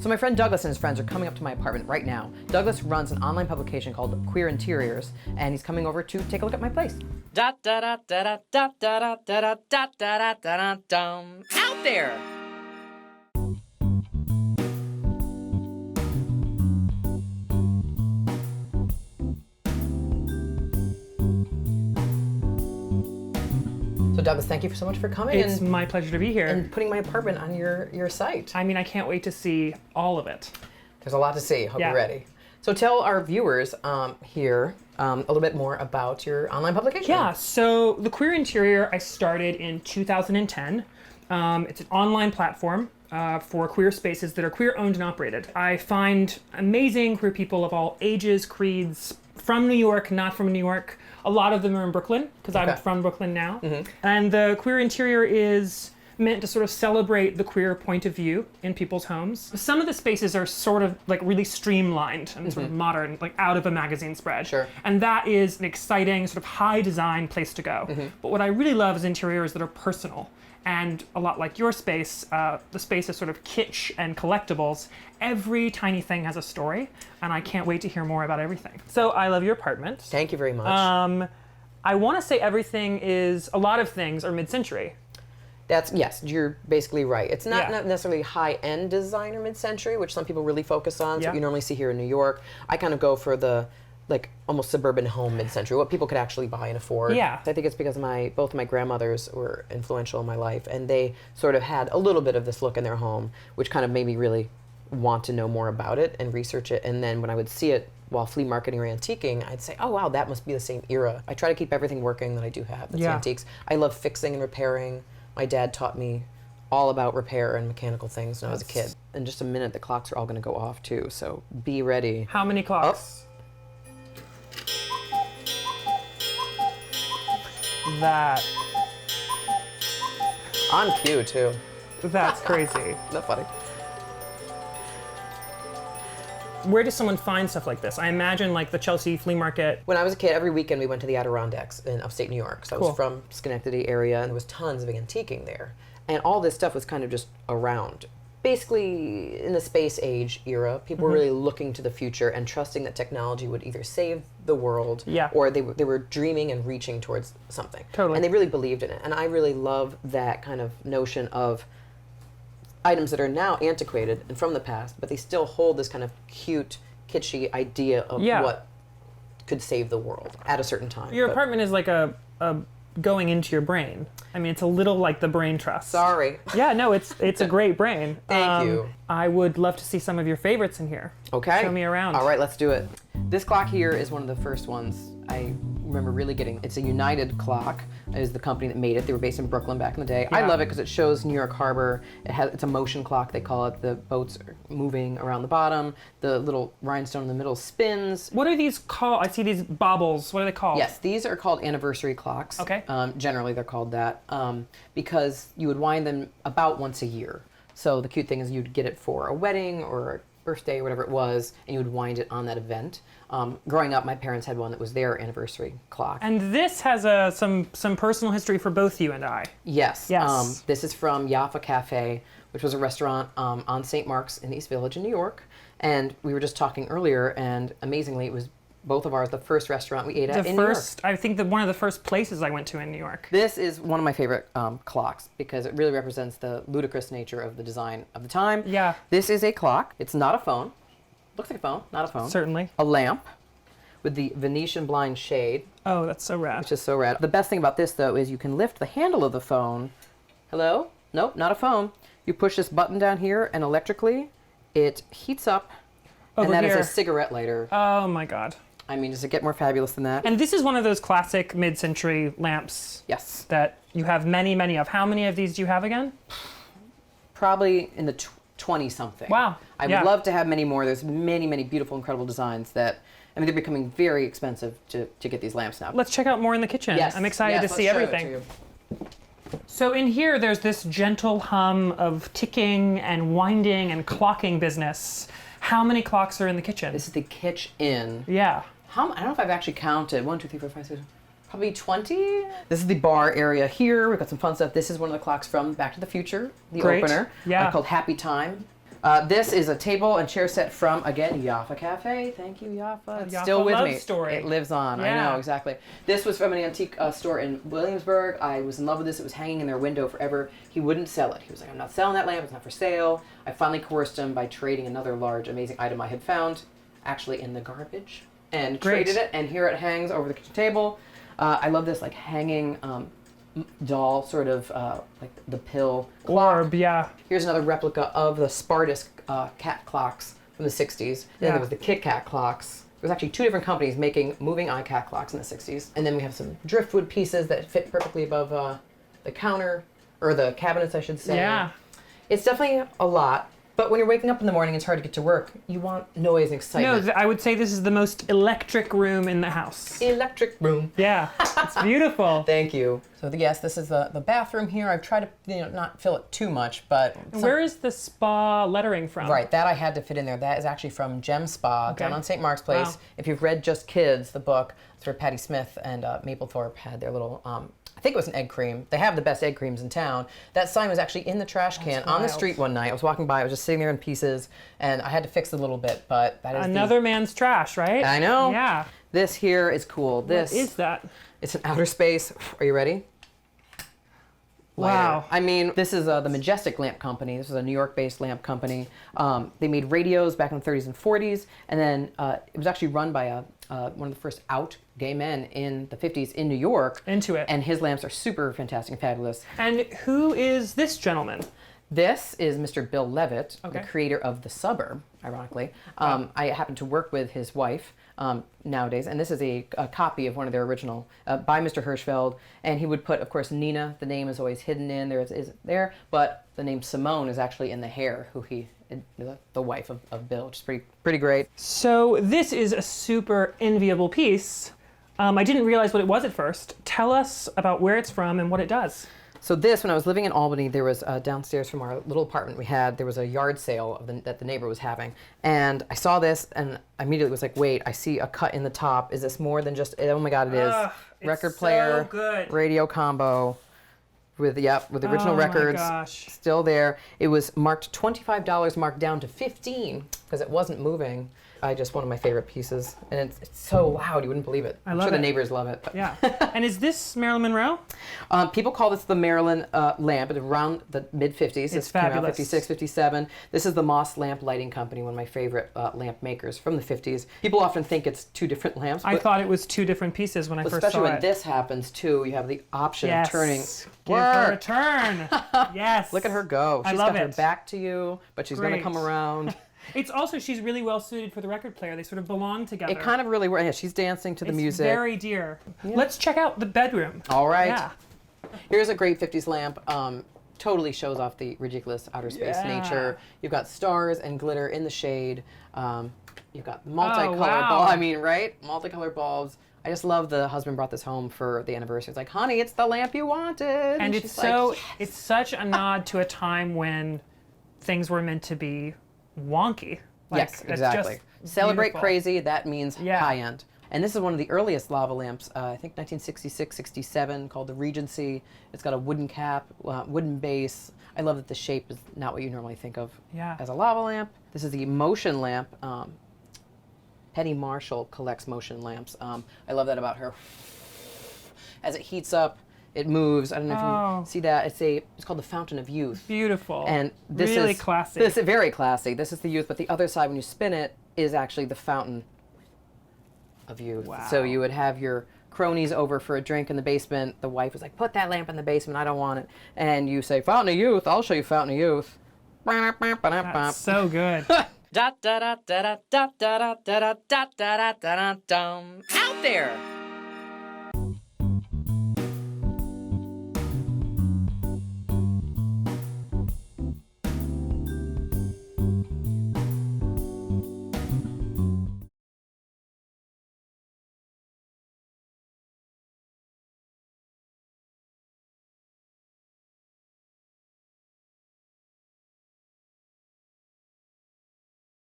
So my friend Douglas and his friends are coming up to my apartment right now. Douglas runs an online publication called Queer Interiors, and he's coming over to take a look at my place. Da da da da da da da da da da da da da. Out there! So Douglas, thank you so much for coming. It's my pleasure to be here. And putting my apartment on your site. I mean, I can't wait to see all of it. There's a lot to see. Hope you're ready. So tell our viewers here a little bit more about your online publication. Yeah, so the Queer Interior I started in 2010. It's an online platform for queer spaces that are queer owned and operated. I find amazing queer people of all ages, creeds, from New York, not from New York. A lot of them are in Brooklyn, because I'm from Brooklyn now. Mm-hmm. And the Queer Interior is meant to sort of celebrate the queer point of view in people's homes. Some of the spaces are sort of like really streamlined and sort of modern, like out of a magazine spread. Sure. And that is an exciting, sort of high design place to go. Mm-hmm. But what I really love is interiors that are personal. And a lot like your space, the space is sort of kitsch and collectibles. Every tiny thing has a story, and I can't wait to hear more about everything. So I love your apartment. Thank you very much. I want to say a lot of things are mid-century. Yes, you're basically right. It's not necessarily high-end design or mid-century, which some people really focus on. So what you normally see here in New York. I kind of go for the almost suburban home mid-century, what people could actually buy and afford. Yeah. I think it's because both my grandmothers were influential in my life, and they sort of had a little bit of this look in their home, which kind of made me really want to know more about it and research it. And then when I would see it while flea marketing or antiquing, I'd say, oh wow, that must be the same era. I try to keep everything working that I do have that's antiques. I love fixing and repairing. My dad taught me all about repair and mechanical things when I was a kid. In just a minute, the clocks are all going to go off too, so be ready. How many clocks? That. On cue, too. That's crazy. That's funny. Where does someone find stuff like this? I imagine like the Chelsea flea market. When I was a kid, every weekend we went to the Adirondacks in upstate New York. So I was from Schenectady area, and there was tons of antiquing there. And all this stuff was kind of just around. Basically, in the space age era, people were really looking to the future and trusting that technology would either save the world or they were dreaming and reaching towards something. Totally. And they really believed in it. And I really love that kind of notion of items that are now antiquated and from the past, but they still hold this kind of cute, kitschy idea of what could save the world at a certain time. Your apartment is like a going into your brain. I mean, it's a little like the brain trust. Sorry. Yeah, no, it's a great brain. Thank you. I would love to see some of your favorites in here. Okay. Show me around. All right, let's do it. This clock here is one of the first ones I remember really getting. It's a United clock. Is the company that made it. They were based in Brooklyn back in the day. Yeah. I love it because it shows New York Harbor. It's a motion clock, they call it. The boats are moving around the bottom. The little rhinestone in the middle spins. What are these called? I see these baubles. What are they called? Yes, these are called anniversary clocks. Okay. Generally they're called that because you would wind them about once a year. So the cute thing is you'd get it for a wedding or a birthday or whatever it was, and you would wind it on that event. Growing up, my parents had one that was their anniversary clock. And this has some personal history for both you and I. Yes. Yes. This is from Jaffa Cafe, which was a restaurant on St. Mark's in the East Village in New York. And we were just talking earlier, and amazingly, it was both of ours the first restaurant we ate at in New York. I think that one of the first places I went to in New York. This is one of my favorite clocks because it really represents the ludicrous nature of the design of the time. Yeah. This is a clock. It's not a phone. Looks like a phone, not a phone. Certainly. A lamp with the Venetian blind shade. Oh, that's so rad. Which is so rad. The best thing about this, though, is you can lift the handle of the phone. Hello? Nope, not a phone. You push this button down here, and electrically, it heats up, and that is a cigarette lighter. Oh, my God. I mean, does it get more fabulous than that? And this is one of those classic mid-century lamps. Yes. That you have many, many of. How many of these do you have again? Probably in the 20-something. Wow. I would love to have many more. There's many, many beautiful, incredible designs that, I mean, they're becoming very expensive to get these lamps now. Let's check out more in the kitchen. Yes. I'm excited to see everything. So in here, there's this gentle hum of ticking and winding and clocking business. How many clocks are in the kitchen? This is the kitchen. Yeah. I don't know if I've actually counted. 1, 2, 3, 4, 5, 6, probably 20. This is the bar area here. We've got some fun stuff. This is one of the clocks from Back to the Future, the opener. Yeah. Called Happy Time. This is a table and chair set from, again, Jaffa Cafe. Thank you, Jaffa. It's Jaffa still with love me. story. It lives on. I Yeah. know, exactly. This was from an antique store in Williamsburg. I was in love with this. It was hanging in their window forever. He wouldn't sell it. He was like, I'm not selling that lamp. It's not for sale. I finally coerced him by trading another large, amazing item I had found, actually in the garbage, and traded it. And here it hangs over the kitchen table. I love this, like, hanging doll, sort of like the pill clock. Orb, yeah. Here's another replica of the Spartus cat clocks from the 60s. Then Yeah. there was the Kit Kat clocks. There was actually 2 different companies making moving eye cat clocks in the 60s. And then we have some driftwood pieces that fit perfectly above the counter, or the cabinets, I should say. Yeah. It's definitely a lot. But when you're waking up in the morning, it's hard to get to work. You want noise and excitement. No, I would say this is the most electric room in the house. Electric room. Yeah, it's beautiful. Thank you. So yes, this is the bathroom here. I've tried to not fill it too much, but Where is the spa lettering from? right, that I had to fit in there. That is actually from Gem Spa down on St. Mark's Place. Wow. If you've read Just Kids, the book, it's where Patti Smith and Mapplethorpe had their little. I think it was an egg cream. They have the best egg creams in town. That sign was actually in the trash can on the wild. street one night. I was walking by. I was just sitting there in pieces, and I had to fix it a little bit. But that is Another man's trash, right? I know. Yeah. This here is cool. This What is that? It's an outer space. Are you ready? Wow. I mean, this is the Majestic Lamp Company. This is a New York-based lamp company. They made radios back in the 30s and 40s, and then it was actually run by one of the first out gay men in the 50s in New York. Into it. And his lamps are super fantastic and fabulous. And who is this gentleman? This is Mr. Bill Levitt, the Okay. creator of The Suburb, ironically. I happen to work with his wife nowadays, and this is a copy of one of their original by Mr. Hirschfeld. And he would put, of course, Nina, the name is always hidden in, is there, but the name Simone is actually in the hair, the wife of Bill, which is pretty great. So this is a super enviable piece. I didn't realize what it was at first. Tell us about where it's from and what it does. So this, when I was living in Albany, there was downstairs from our little apartment we had, there was a yard sale that the neighbor was having. And I saw this and I immediately was like, wait, I see a cut in the top. Is this more than just, oh my God, it is. It's Record player, so good. radio combo with the original Oh my records gosh. still there. It was marked $25, marked down to $15 because it wasn't moving. Just one of my favorite pieces, and it's so loud you wouldn't believe it. I'm love sure it. the neighbors love it. But. Yeah. And is this Marilyn Monroe? People call this the Maryland lamp. It's around the mid-50s. It's came out fabulous. 56, 57. This is the Moss Lamp Lighting Company, one of my favorite lamp makers from the 50s. People often think it's 2 different lamps. I But thought it was 2 different pieces when I first especially saw when it. this happens, too, you have the option Yes. of turning. Give her a Work! turn. Yes. Look at her go. I She's love got her it. back to you, but she's going to Great. come around. It's also, she's really well suited for the record player. They sort of belong together. It kind of really works. Yeah, she's dancing to the It's music. very dear. Let's check out the bedroom. All right. Yeah. Here's a great 50s lamp. Totally shows off the ridiculous outer space Yeah. nature. You've got stars and glitter in the shade. You've got multicolored wow. bulbs. I mean, right? Multicolored bulbs. I just love the husband brought this home for the anniversary. It's like, honey, it's the lamp you wanted. And it's she's so, like, it's such a nod to a time when things were meant to be wonky. Like, yes, it's exactly. just Celebrate beautiful. crazy. That means Yeah. high end. And this is one of the earliest lava lamps, I think 1966, 67, called the Regency. It's got a wooden cap, wooden base. I love that the shape is not what you normally think of Yeah. as a lava lamp. This is the motion lamp. Penny Marshall collects motion lamps. I love that about her. As it heats up, it moves. I don't know if you see that. It's called the Fountain of Youth. Beautiful. And this really is classy. This is very classy. This is the youth, but the other side, when you spin it, is actually the fountain of youth. Wow. So you would have your cronies over for a drink in the basement. The wife was like, "Put that lamp in the basement. I don't want it." And you say, "Fountain of Youth. I'll show you Fountain of Youth." That's so good. Da da da da da da da da da da da da da da. Out there.